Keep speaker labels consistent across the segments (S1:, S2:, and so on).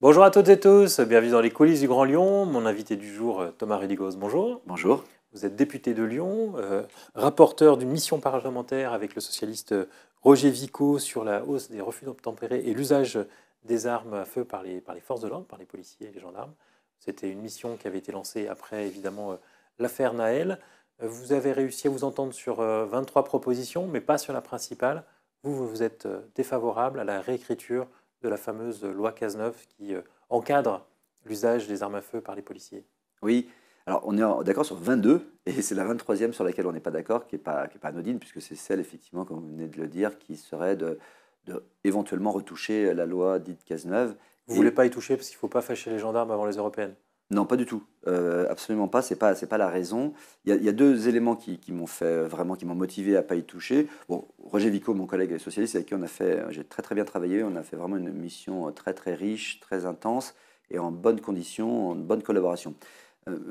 S1: Bonjour à toutes et tous, bienvenue dans les coulisses du Grand Lyon. Mon invité du jour, Thomas Rudigos, bonjour.
S2: Bonjour.
S1: Vous êtes député de Lyon, rapporteur d'une mission parlementaire avec le socialiste Roger Vico sur la hausse des refus d'obtempérer et l'usage des armes à feu par les forces de l'ordre, par les policiers et les gendarmes. C'était une mission qui avait été lancée après, évidemment, l'affaire Naël. Vous avez réussi à vous entendre sur 23 propositions, mais pas sur la principale. Vous êtes défavorable à la réécriture de la fameuse loi Cazeneuve qui encadre l'usage des armes à feu par les policiers.
S2: Oui, alors on est d'accord sur 22, et c'est la 23e sur laquelle on n'est pas d'accord, qui est pas anodine, puisque c'est celle, effectivement, comme vous venez de le dire, qui serait de éventuellement retoucher la loi dite Cazeneuve.
S1: Vous ne voulez pas y toucher parce qu'il ne faut pas fâcher les gendarmes avant les européennes?
S2: Non, pas du tout. Absolument pas. C'est pas la raison. Il y a deux éléments qui m'ont fait vraiment, qui m'ont motivé à pas y toucher. Bon, Roger Vico, mon collègue socialiste, avec qui j'ai très très bien travaillé. On a fait vraiment une mission très très riche, très intense et en bonnes conditions, en bonne collaboration.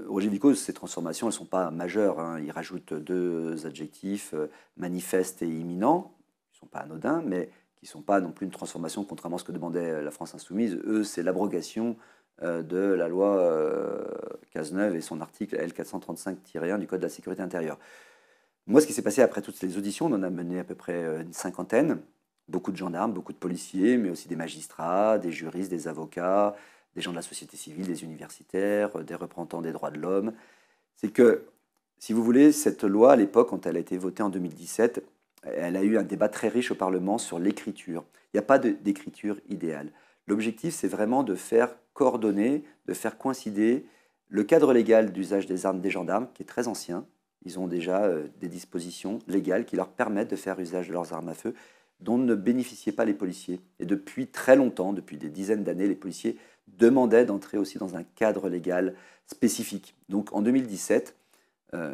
S2: Roger Vico, ces transformations, elles sont pas majeures, hein. Il rajoute deux adjectifs, manifeste et imminent. Ils sont pas anodins, mais qui sont pas non plus une transformation, contrairement à ce que demandait la France insoumise. Eux, c'est l'abrogation de la loi Cazeneuve et son article L435-1 du Code de la sécurité intérieure. Moi, ce qui s'est passé après toutes les auditions, on en a mené à peu près une cinquantaine, beaucoup de gendarmes, beaucoup de policiers, mais aussi des magistrats, des juristes, des avocats, des gens de la société civile, des universitaires, des représentants des droits de l'homme. C'est que, si vous voulez, cette loi, à l'époque, quand elle a été votée en 2017, elle a eu un débat très riche au Parlement sur l'écriture. Il n'y a pas d'écriture idéale. L'objectif, c'est vraiment de faire coordonner, de faire coïncider le cadre légal d'usage des armes des gendarmes, qui est très ancien. Ils ont déjà des dispositions légales qui leur permettent de faire usage de leurs armes à feu, dont ne bénéficiaient pas les policiers. Et depuis très longtemps, depuis des dizaines d'années, les policiers demandaient d'entrer aussi dans un cadre légal spécifique. Donc en 2017,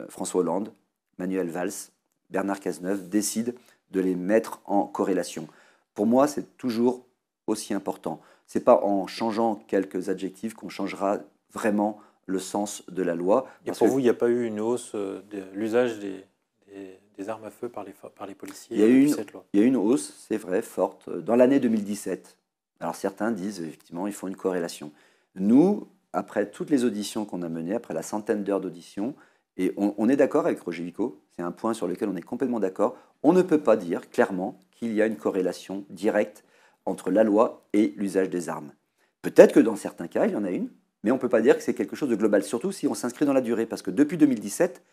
S2: François Hollande, Manuel Valls, Bernard Cazeneuve décident de les mettre en corrélation. Pour moi, c'est toujours aussi important. Ce n'est pas en changeant quelques adjectifs qu'on changera vraiment le sens de la loi.
S1: Et pour vous, il n'y a pas eu une hausse de l'usage des armes à feu par les policiers depuis cette loi?
S2: Il y a une hausse, c'est vrai, forte, dans l'année 2017. Alors certains disent, effectivement, ils font une corrélation. Nous, après toutes les auditions qu'on a menées, après la centaine d'heures d'auditions, et on est d'accord avec Roger Vico, c'est un point sur lequel on est complètement d'accord, on ne peut pas dire clairement qu'il y a une corrélation directe entre la loi et l'usage des armes. Peut-être que dans certains cas, il y en a une, mais on ne peut pas dire que c'est quelque chose de global, surtout si on s'inscrit dans la durée, parce que depuis 2017,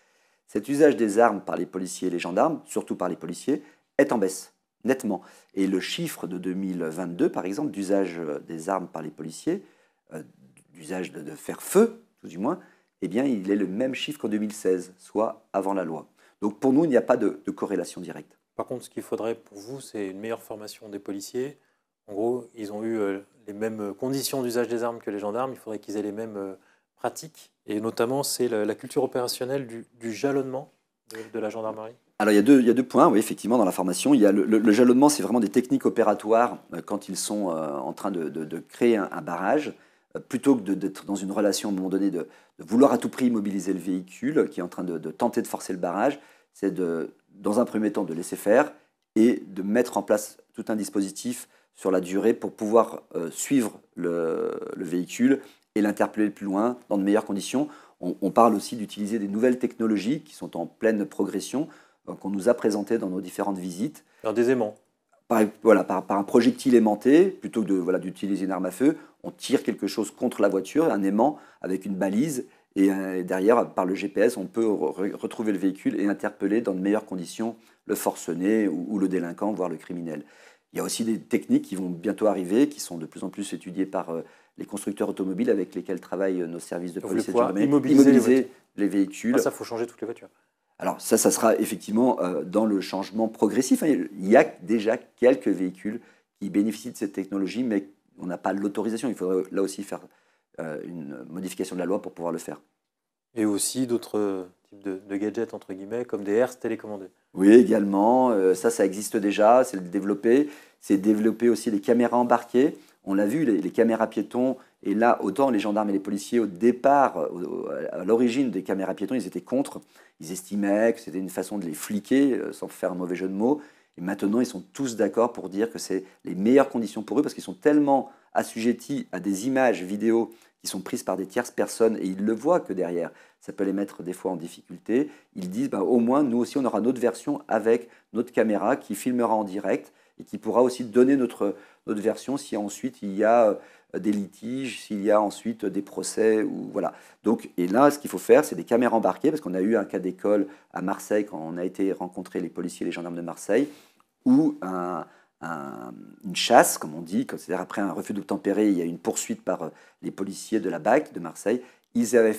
S2: cet usage des armes par les policiers et les gendarmes, surtout par les policiers, est en baisse, nettement. Et le chiffre de 2022, par exemple, d'usage des armes par les policiers, d'usage de faire feu, tout du moins, eh bien, il est le même chiffre qu'en 2016, soit avant la loi. Donc pour nous, il n'y a pas de corrélation directe.
S1: Par contre, ce qu'il faudrait pour vous, c'est une meilleure formation des policiers. En gros, ils ont eu les mêmes conditions d'usage des armes que les gendarmes. Il faudrait qu'ils aient les mêmes pratiques. Et notamment, c'est la culture opérationnelle du jalonnement de la gendarmerie.
S2: Alors il y a deux points, oui, effectivement, dans la formation. Il y a le jalonnement, c'est vraiment des techniques opératoires quand ils sont en train de créer un barrage, plutôt que d'être dans une relation à un moment donné, de vouloir à tout prix immobiliser le véhicule qui est en train de tenter de forcer le barrage. C'est dans un premier temps de laisser faire et de mettre en place tout un dispositif sur la durée pour pouvoir suivre le véhicule et l'interpeller plus loin dans de meilleures conditions. On parle aussi d'utiliser des nouvelles technologies qui sont en pleine progression, qu'on nous a présentées dans nos différentes visites.
S1: Alors, des aimants.
S2: Par un projectile aimanté, plutôt que d'utiliser une arme à feu, on tire quelque chose contre la voiture, un aimant avec une balise, et derrière, par le GPS, on peut retrouver le véhicule et interpeller dans de meilleures conditions le forcené ou le délinquant, voire le criminel. Il y a aussi des techniques qui vont bientôt arriver, qui sont de plus en plus étudiées par les constructeurs automobiles avec lesquels travaillent nos services de police et de gendarmerie. Immobiliser les véhicules.
S1: Ah, ça, il faut changer toutes les voitures.
S2: Alors ça sera effectivement dans le changement progressif. Il y a déjà quelques véhicules qui bénéficient de cette technologie, mais on n'a pas l'autorisation. Il faudrait là aussi faire une modification de la loi pour pouvoir le faire.
S1: Et aussi d'autres types de gadgets, entre guillemets, comme des herses télécommandés.
S2: Oui, également. Ça existe déjà, c'est développé. C'est développer aussi les caméras embarquées. On l'a vu, les caméras piétons. Et là, autant les gendarmes et les policiers, au départ, à l'origine des caméras piétons, ils étaient contre. Ils estimaient que c'était une façon de les fliquer, sans faire un mauvais jeu de mots. Et maintenant, ils sont tous d'accord pour dire que c'est les meilleures conditions pour eux parce qu'ils sont tellement assujettis à des images vidéo qui sont prises par des tierces personnes et ils le voient que derrière, ça peut les mettre des fois en difficulté. Ils disent au moins, nous aussi, on aura notre version avec notre caméra qui filmera en direct et qui pourra aussi donner notre version si ensuite il y a des litiges, s'il y a ensuite des procès. Voilà. Donc, et là, ce qu'il faut faire, c'est des caméras embarquées parce qu'on a eu un cas d'école à Marseille quand on a été rencontrer les policiers et les gendarmes de Marseille où une chasse, comme on dit, c'est-à-dire après un refus d'obtempérer, il y a une poursuite par les policiers de la BAC de Marseille. Ils avaient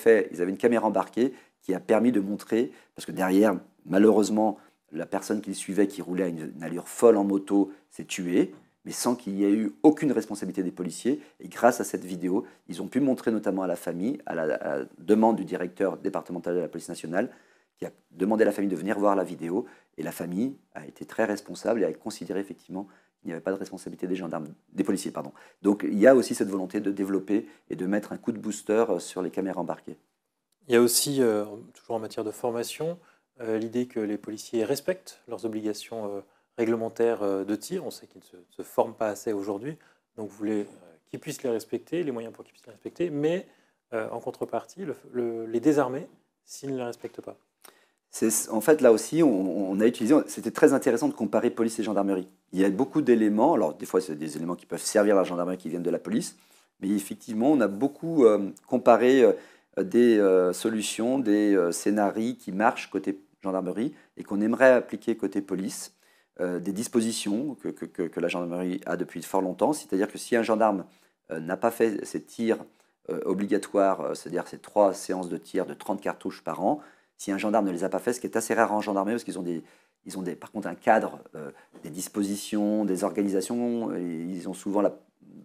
S2: une caméra embarquée qui a permis de montrer, parce que derrière, malheureusement, la personne qui suivait, qui roulait à une allure folle en moto, s'est tuée, mais sans qu'il y ait eu aucune responsabilité des policiers. Et grâce à cette vidéo, ils ont pu montrer notamment à la famille, à la demande du directeur départemental de la police nationale, qui a demandé à la famille de venir voir la vidéo. Et la famille a été très responsable et a considéré effectivement qu'il n'y avait pas de responsabilité des gendarmes, des policiers, pardon. Donc il y a aussi cette volonté de développer et de mettre un coup de booster sur les caméras embarquées.
S1: Il y a aussi, toujours en matière de formation, l'idée que les policiers respectent leurs obligations réglementaires de tir. On sait qu'ils ne se forment pas assez aujourd'hui, donc vous voulez qu'ils puissent les respecter, les moyens pour qu'ils puissent les respecter, mais en contrepartie, les désarmer s'ils ne les respectent pas.
S2: En fait, là aussi, on a utilisé, c'était très intéressant de comparer police et gendarmerie. Il y a beaucoup d'éléments, alors des fois c'est des éléments qui peuvent servir à la gendarmerie qui viennent de la police, mais effectivement, on a beaucoup comparé des solutions, des scénarios qui marchent côté gendarmerie et qu'on aimerait appliquer côté police, des dispositions que la gendarmerie a depuis fort longtemps, c'est-à-dire que si un gendarme n'a pas fait ses tirs obligatoires, c'est-à-dire ses 3 séances de tir de 30 cartouches par an, si un gendarme ne les a pas fait, ce qui est assez rare en gendarmerie, parce qu'ils ont par contre un cadre, des dispositions, des organisations, et ils ont souvent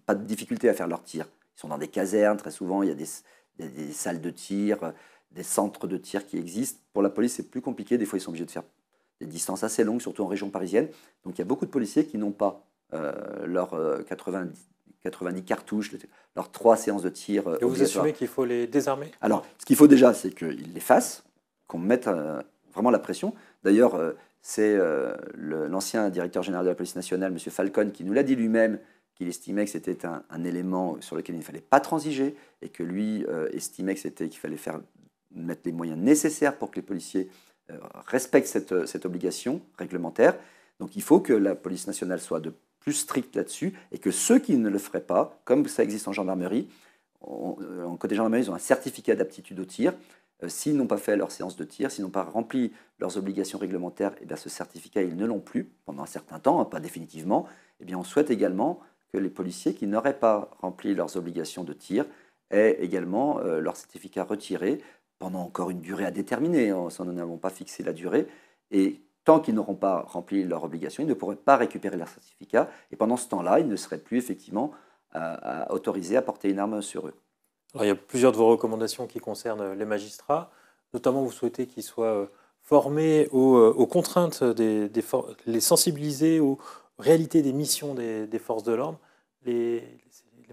S2: pas de difficulté à faire leurs tirs. Ils sont dans des casernes, très souvent, il y a des salles de tir, des centres de tir qui existent. Pour la police, c'est plus compliqué. Des fois, ils sont obligés de faire des distances assez longues, surtout en région parisienne. Donc, il y a beaucoup de policiers qui n'ont pas leurs 90 cartouches, leurs 3 séances de tir
S1: Et vous assumez qu'il faut les désarmer?
S2: Alors, ce qu'il faut déjà, c'est qu'ils les fassent, qu'on mette vraiment la pression. D'ailleurs, c'est l'ancien directeur général de la police nationale, M. Falcon, qui nous l'a dit lui-même, qu'il estimait que c'était un élément sur lequel il ne fallait pas transiger, et que lui estimait qu'il fallait mettre les moyens nécessaires pour que les policiers respectent cette obligation réglementaire. Donc il faut que la police nationale soit de plus stricte là-dessus, et que ceux qui ne le feraient pas, comme ça existe en gendarmerie, en côté gendarmerie, ils ont un certificat d'aptitude au tir. S'ils n'ont pas fait leur séance de tir, s'ils n'ont pas rempli leurs obligations réglementaires, et bien ce certificat, ils ne l'ont plus pendant un certain temps, pas définitivement. Et bien on souhaite également que les policiers qui n'auraient pas rempli leurs obligations de tir aient également leur certificat retiré pendant encore une durée à déterminer. Nous n'avons pas fixé la durée. Et tant qu'ils n'auront pas rempli leurs obligations, ils ne pourraient pas récupérer leur certificat. Et pendant ce temps-là, ils ne seraient plus effectivement autorisés à porter une arme sur eux.
S1: Alors, il y a plusieurs de vos recommandations qui concernent les magistrats. Notamment, vous souhaitez qu'ils soient formés aux contraintes, les sensibiliser aux réalités des missions des forces de l'ordre. Les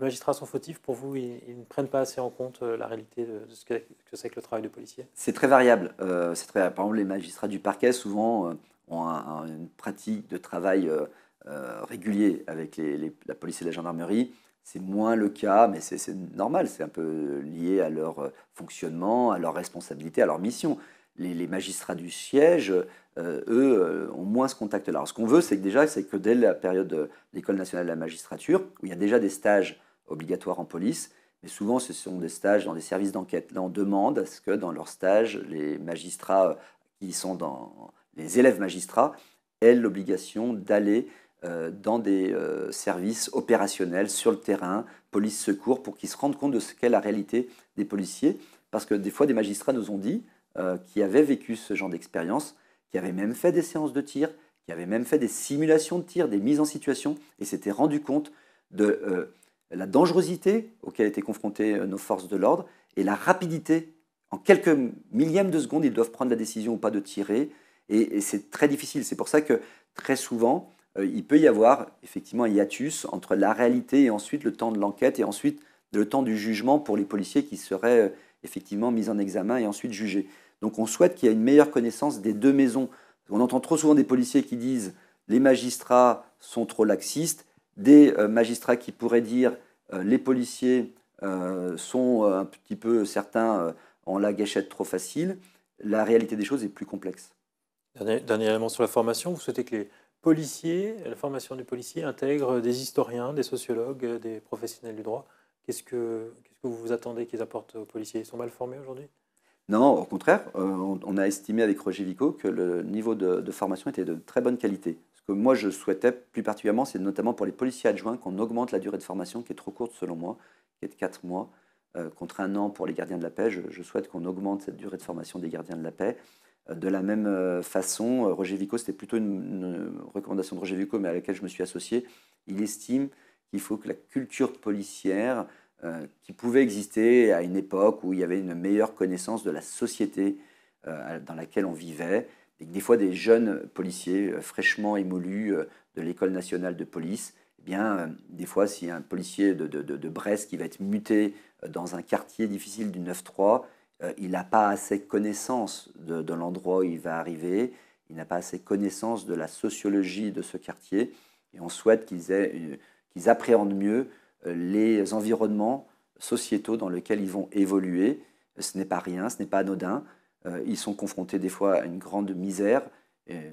S1: magistrats sont fautifs pour vous, ils ne prennent pas assez en compte la réalité de ce que c'est que le travail de policier?
S2: C'est très variable. Par exemple, les magistrats du parquet, souvent, ont une pratique de travail régulier avec la police et la gendarmerie. C'est moins le cas, mais c'est normal, c'est un peu lié à leur fonctionnement, à leur responsabilité, à leur mission. Les magistrats du siège, eux, ont moins ce contact-là. Alors, ce qu'on veut, c'est que dès la période de l'École nationale de la magistrature, où il y a déjà des stages obligatoires en police, mais souvent ce sont des stages dans des services d'enquête. Là, on demande à ce que dans leurs stages, les magistrats les élèves magistrats aient l'obligation d'aller dans des services opérationnels sur le terrain, police-secours, pour qu'ils se rendent compte de ce qu'est la réalité des policiers. Parce que des fois, des magistrats nous ont dit qui avaient vécu ce genre d'expérience, qui avaient même fait des séances de tir, qui avaient même fait des simulations de tir, des mises en situation, et s'étaient rendus compte de la dangerosité auquel étaient confrontées nos forces de l'ordre, et la rapidité. En quelques millièmes de seconde, ils doivent prendre la décision ou pas de tirer, et c'est très difficile. C'est pour ça que très souvent, il peut y avoir effectivement un hiatus entre la réalité et ensuite le temps de l'enquête et ensuite le temps du jugement pour les policiers qui seraient effectivement mis en examen et ensuite jugés. Donc on souhaite qu'il y ait une meilleure connaissance des deux maisons. On entend trop souvent des policiers qui disent les magistrats sont trop laxistes, des magistrats qui pourraient dire les policiers sont un petit peu, certains ont la gâchette trop facile. La réalité des choses est plus complexe.
S1: Dernier élément sur la formation, vous souhaitez que les policiers, la formation des policiers intègre des historiens, des sociologues, des professionnels du droit. Qu'est-ce que vous vous attendez qu'ils apportent aux policiers? Ils sont mal formés aujourd'hui?
S2: Non, au contraire, on a estimé avec Roger Vico que le niveau de formation était de très bonne qualité. Ce que moi je souhaitais plus particulièrement, c'est notamment pour les policiers adjoints qu'on augmente la durée de formation qui est trop courte selon moi, qui est de 4 mois, contre 1 an pour les gardiens de la paix. Je souhaite qu'on augmente cette durée de formation des gardiens de la paix. De la même façon, Roger Vico, c'était plutôt une recommandation de Roger Vico, mais à laquelle je me suis associé. Il estime qu'il faut que la culture policière qui pouvait exister à une époque où il y avait une meilleure connaissance de la société dans laquelle on vivait, et que des fois des jeunes policiers fraîchement émolus de l'École nationale de police, eh bien, des fois, si un policier de Brest qui va être muté dans un quartier difficile du 9-3, il n'a pas assez connaissance de l'endroit où il va arriver, il n'a pas assez connaissance de la sociologie de ce quartier, et on souhaite qu'ils appréhendent mieux les environnements sociétaux dans lesquels ils vont évoluer. Ce n'est pas rien, ce n'est pas anodin. Ils sont confrontés des fois à une grande misère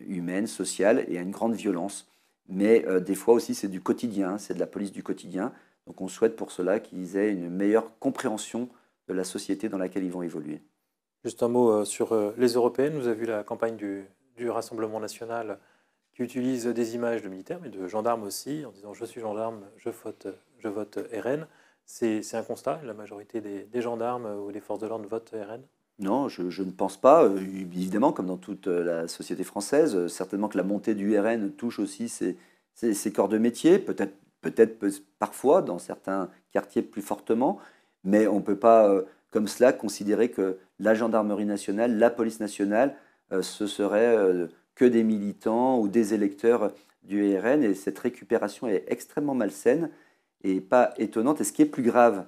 S2: humaine, sociale, et à une grande violence. Mais des fois aussi, c'est du quotidien, c'est de la police du quotidien. Donc on souhaite pour cela qu'ils aient une meilleure compréhension de la société dans laquelle ils vont évoluer.
S1: Juste un mot sur les européennes. Vous avez vu la campagne du Rassemblement national qui utilise des images de militaires, mais de gendarmes aussi, en disant « je suis gendarme, je vote RN ». C'est un constat, la majorité des gendarmes ou des forces de l'ordre votent RN?
S2: Non, je ne pense pas. Évidemment, comme dans toute la société française, certainement que la montée du RN touche aussi ces corps de métier, peut-être parfois dans certains quartiers plus fortement, mais on ne peut pas, comme cela, considérer que la gendarmerie nationale, la police nationale, ce serait que des militants ou des électeurs du RN, et cette récupération est extrêmement malsaine et pas étonnante. Et ce qui est plus grave,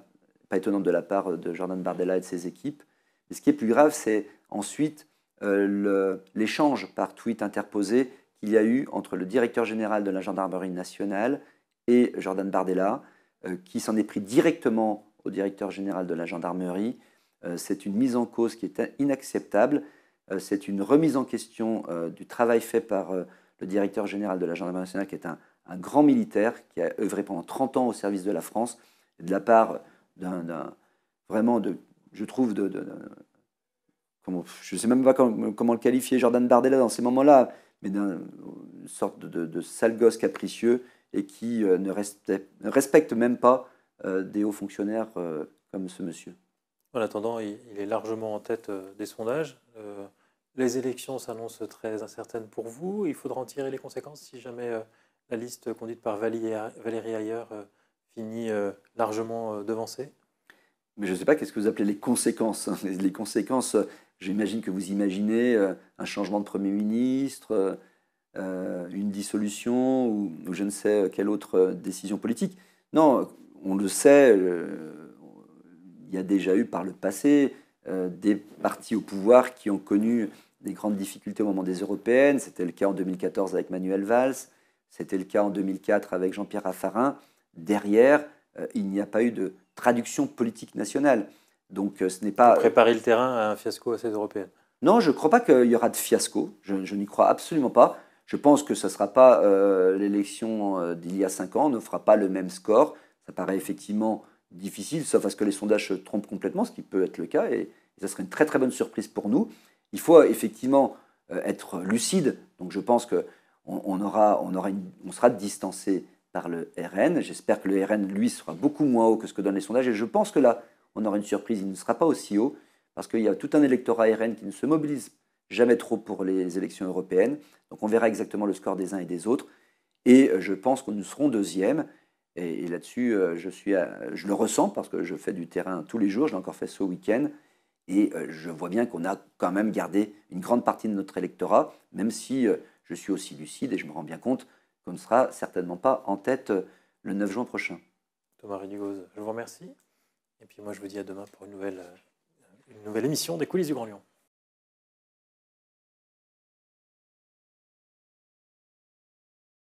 S2: pas étonnante de la part de Jordan Bardella et de ses équipes, mais ce qui est plus grave, c'est ensuite l'échange par tweet interposé qu'il y a eu entre le directeur général de la gendarmerie nationale et Jordan Bardella, qui s'en est pris directement au directeur général de la gendarmerie. C'est une mise en cause qui est inacceptable. C'est une remise en question du travail fait par le directeur général de la gendarmerie nationale, qui est un grand militaire, qui a œuvré pendant 30 ans au service de la France, et de la part vraiment je trouve, je ne sais même pas comment le qualifier, Jordan Bardella dans ces moments-là, mais d'une sorte de sale gosse capricieux et qui ne respecte même pas des hauts fonctionnaires comme ce monsieur.
S1: En attendant, il est largement en tête des sondages. Les élections s'annoncent très incertaines pour vous. Il faudra en tirer les conséquences si jamais la liste conduite par Valérie Ayer finit largement devancée.
S2: Mais je ne sais pas, qu'est-ce que vous appelez les conséquences? Les conséquences, j'imagine que vous imaginez un changement de Premier ministre, une dissolution ou je ne sais quelle autre décision politique. Non, on le sait, il y a déjà eu par le passé des partis au pouvoir qui ont connu des grandes difficultés au moment des européennes. C'était le cas en 2014 avec Manuel Valls, c'était le cas en 2004 avec Jean-Pierre Raffarin. Derrière, il n'y a pas eu de traduction politique nationale. Donc ce n'est pas...
S1: Préparer le terrain à un fiasco à ces européennes.
S2: Non, je ne crois pas qu'il y aura de fiasco. Je n'y crois absolument pas. Je pense que ce ne sera pas l'élection d'il y a 5 ans, on ne fera pas le même score. Ça paraît effectivement difficile, sauf à ce que les sondages se trompent complètement, ce qui peut être le cas, et ça serait une très très bonne surprise pour nous. Il faut effectivement être lucide. Donc je pense qu'on sera distancé par le RN. J'espère que le RN, lui, sera beaucoup moins haut que ce que donnent les sondages. Et je pense que là, on aura une surprise. Il ne sera pas aussi haut parce qu'il y a tout un électorat RN qui ne se mobilise jamais trop pour les élections européennes. Donc on verra exactement le score des uns et des autres. Et je pense que nous serons deuxième. Et là-dessus, je le ressens parce que je fais du terrain tous les jours. Je l'ai encore fait ce week-end. Et je vois bien qu'on a quand même gardé une grande partie de notre électorat, même si je suis aussi lucide et je me rends bien compte qu'on ne sera certainement pas en tête le 9 juin prochain.
S1: Thomas Rudigoz, je vous remercie. Et puis moi, je vous dis à demain pour une nouvelle émission des Coulisses du Grand Lyon.